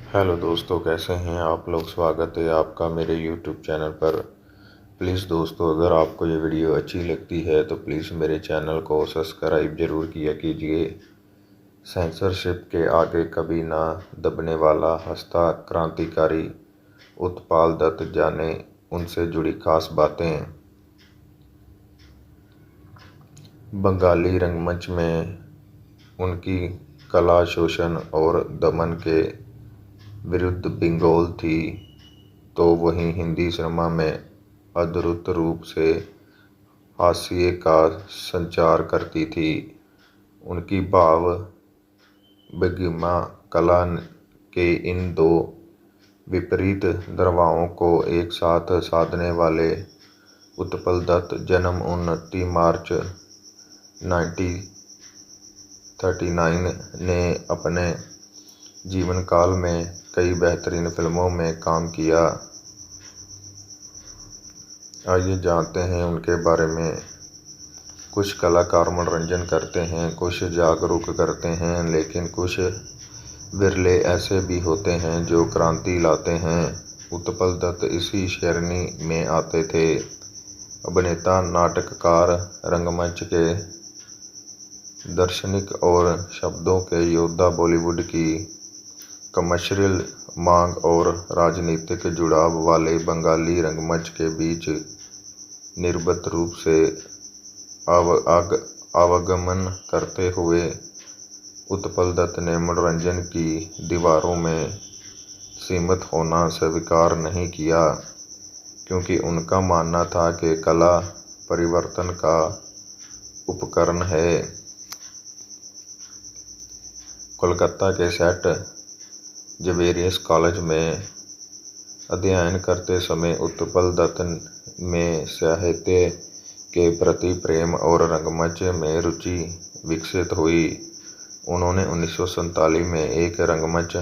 Hello दोस्तों, कैसे हैं आप लोग। स्वागत है आपका मेरे यूट्यूब चैनल पर। प्लीज़ दोस्तों, अगर आपको ये वीडियो अच्छी लगती है तो प्लीज़ मेरे चैनल को सब्सक्राइब ज़रूर किया कीजिए। सेंसरशिप के आगे कभी ना दबने वाला हस्ता क्रांतिकारी उत्पल दत्त, जाने उनसे जुड़ी खास बातें। बंगाली रंगमंच में उनकी कला शोषण और दमन के विरुद्ध बिगुल थी, तो वहीं हिंदी सिनेमा में अद्भुत रूप से हास्य का संचार करती थी। उनकी भाव भंगिमा कला के इन दो विपरीत प्रभावों को एक साथ साधने वाले उत्पल दत्त जन्म 29 मार्च 1939 ने अपने जीवन काल में कई बेहतरीन फिल्मों में काम किया। आइए जानते हैं उनके बारे में। कुछ कलाकार मनोरंजन करते हैं, कुछ जागरूक करते हैं, लेकिन कुछ विरले ऐसे भी होते हैं जो क्रांति लाते हैं। उत्पल दत्त इसी श्रेणी में आते थे। अभिनेता, नाटककार, रंगमंच के दार्शनिक और शब्दों के योद्धा, बॉलीवुड की कमर्शियल मांग और राजनीतिक जुड़ाव वाले बंगाली रंगमंच के बीच निर्भर रूप से आवागमन करते हुए उत्पल दत्त ने मनोरंजन की दीवारों में सीमित होना स्वीकार नहीं किया, क्योंकि उनका मानना था कि कला परिवर्तन का उपकरण है। कोलकाता के सेंट जेवियर्स कॉलेज में अध्ययन करते समय उत्पल दत्त में साहित्य के प्रति प्रेम और रंगमंच में रुचि विकसित हुई। उन्होंने 1947 में एक रंगमंच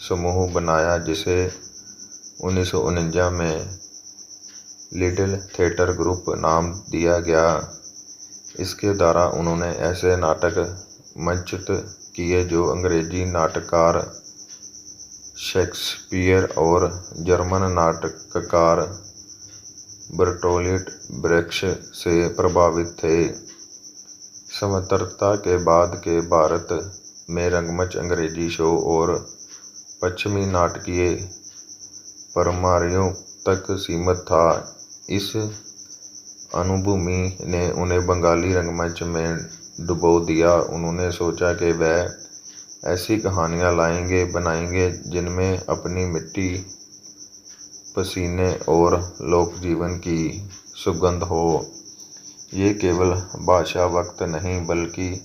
समूह बनाया, जिसे 1949 में लिटिल थिएटर ग्रुप नाम दिया गया। इसके द्वारा उन्होंने ऐसे नाटक मंचित किए जो अंग्रेजी नाटककार शेक्सपियर और जर्मन नाटककार बर्टोल्ट ब्रेख्ट से प्रभावित थे। स्वतंत्रता के बाद के भारत में रंगमंच अंग्रेजी शो और पश्चिमी नाटकीय परंपराओं तक सीमित था। इस अनुभूमि ने उन्हें बंगाली रंगमंच में डुबो दिया। उन्होंने सोचा कि वह ऐसी कहानियाँ बनाएंगे जिनमें अपनी मिट्टी, पसीने और लोक जीवन की सुगंध हो। ये केवल भाषा वक्त नहीं, बल्कि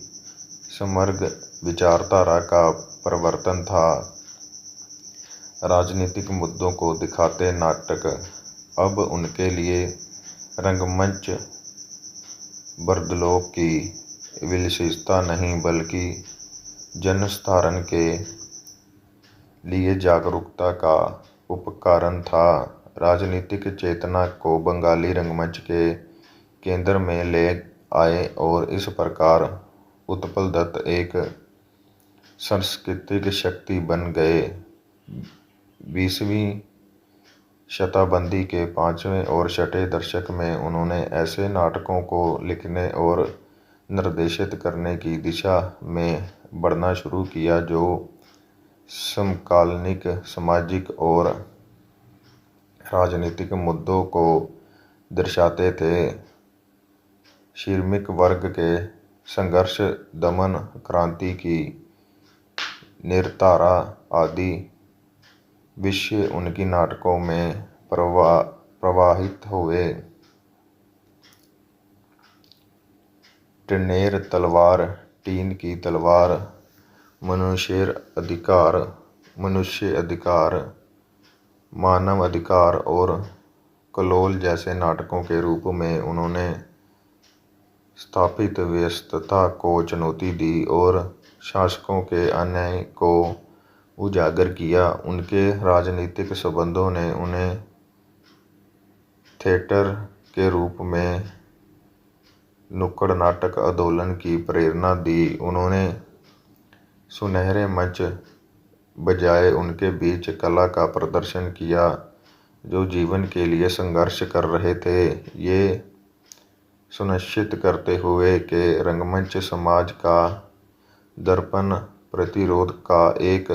समग्र विचारधारा का परिवर्तन था। राजनीतिक मुद्दों को दिखाते नाटक अब उनके लिए रंगमंच बर्दलों की विशेषता नहीं, बल्कि जनसाधारण के लिए जागरूकता का उपकरण था। राजनीतिक चेतना को बंगाली रंगमंच के केंद्र में ले आए और इस प्रकार उत्पल दत्त एक सांस्कृतिक शक्ति बन गए। 20वीं शताब्दी के 5वें और 6वें दशक में उन्होंने ऐसे नाटकों को लिखने और निर्देशित करने की दिशा में बढ़ना शुरू किया जो समकालीन सामाजिक और राजनीतिक मुद्दों को दर्शाते थे। श्रमिक वर्ग के संघर्ष, दमन, क्रांति की निर्धारा आदि विषय उनकी नाटकों में प्रवाहित हुए। टिनेर तलवार, टीन की तलवार, मनुष्य अधिकार, मानव अधिकार और कलोल जैसे नाटकों के रूप में उन्होंने स्थापित व्यवस्था को चुनौती दी और शासकों के अन्याय को उजागर किया। उनके राजनीतिक संबंधों ने उन्हें थिएटर के रूप में नुक्कड़ नाटक आंदोलन की प्रेरणा दी। उन्होंने सुनहरे मंच बजाय उनके बीच कला का प्रदर्शन किया जो जीवन के लिए संघर्ष कर रहे थे। ये सुनिश्चित करते हुए कि रंगमंच समाज का दर्पण प्रतिरोध का एक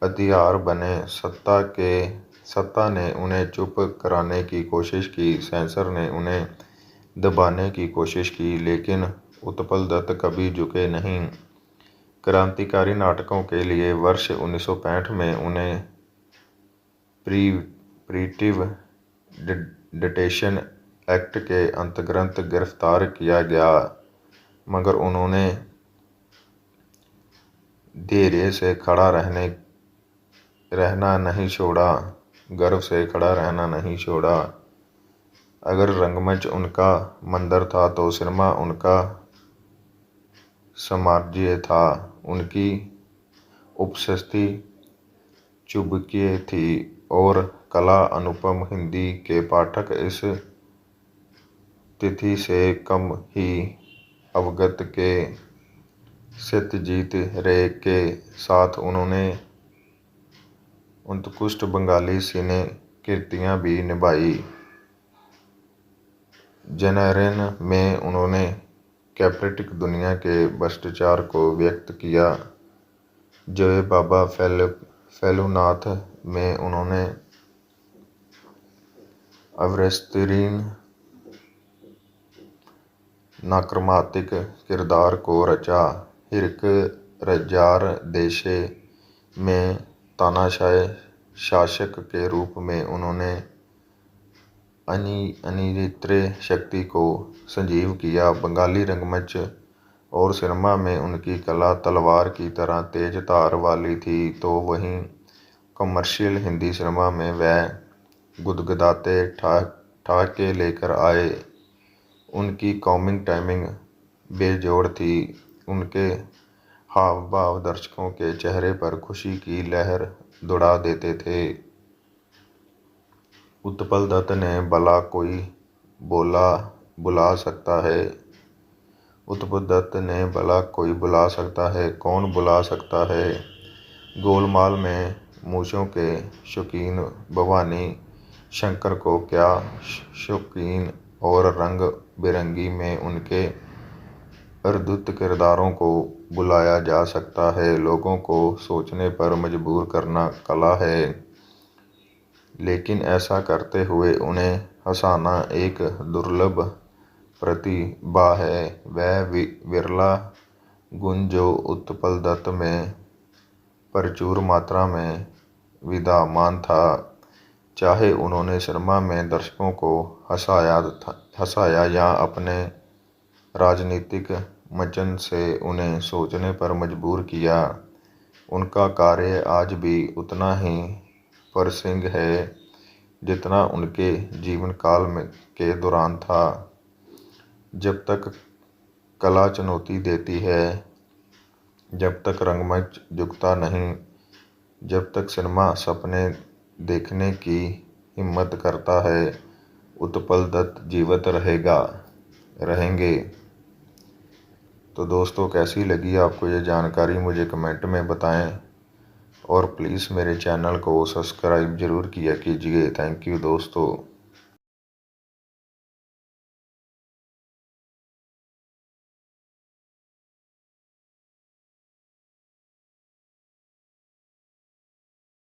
हथियार बने। सत्ता ने उन्हें चुप कराने की कोशिश की, सेंसर ने उन्हें दबाने की कोशिश की, लेकिन उत्पल दत्त कभी झुके नहीं। क्रांतिकारी नाटकों के लिए वर्ष 1965 में उन्हें प्रिवेंटिव डिटेंशन एक्ट के अंतर्गत गिरफ्तार किया गया, मगर उन्होंने धैर्य से खड़ा रहना नहीं छोड़ा, गर्व से खड़ा रहना नहीं छोड़ा। अगर रंगमंच उनका मंदिर था तो सिनेमा उनका साम्राज्य था। उनकी उपस्थिति चुंबकीय थी और कला अनुपम। हिंदी के पाठक इस तिथि से कम ही अवगत के सत्यजीत रे के साथ उन्होंने उत्कृष्ट बंगाली सिने कृतियाँ भी निभाई। जनरन में उन्होंने कैप्टिव दुनिया के भ्रष्टाचार को व्यक्त किया। जय बाबा फेलुनाथ में उन्होंने अवस्त्रीन नकारात्मक किरदार को रचा। हिरक रजार देशे में तानाशाह शासक के रूप में उन्होंने अनियंत्रित शक्ति को सजीव किया। बंगाली रंगमंच और सिनेमा में उनकी कला तलवार की तरह तेज धार वाली थी, तो वहीं कमर्शियल हिंदी सिनेमा में वह गुदगुदाते ठहाके लेकर आए। उनकी कॉमिक टाइमिंग बेजोड़ थी। उनके हाव भाव दर्शकों के चेहरे पर खुशी की लहर दौड़ा देते थे। उत्पल दत्त ने भला कोई बुला सकता है? उत्पल दत्त ने भला कोई बुला सकता है? कौन बुला सकता है? गोलमाल में मूंछों के शौकीन भवानी शंकर को क्या शौकीन और रंग बिरंगी में उनके अद्भुत किरदारों को बुलाया जा सकता है। लोगों को सोचने पर मजबूर करना कला है, लेकिन ऐसा करते हुए उन्हें हंसाना एक दुर्लभ प्रतिभा है। वह विरला गुण जो उत्पल दत्त में प्रचुर मात्रा में विद्यमान था। चाहे उन्होंने सिनेमा में दर्शकों को हंसाया या अपने राजनीतिक मंचन से उन्हें सोचने पर मजबूर किया, उनका कार्य आज भी उतना ही प्रसंग है जितना उनके जीवन काल के दौरान था। जब तक कला चुनौती देती है, जब तक रंगमंच झुकता नहीं, जब तक सिनेमा सपने देखने की हिम्मत करता है, उत्पल दत्त जीवित रहेंगे। तो दोस्तों, कैसी लगी आपको ये जानकारी मुझे कमेंट में बताएं और प्लीज़ मेरे चैनल को सब्सक्राइब ज़रूर किया कीजिए। थैंक यू दोस्तों।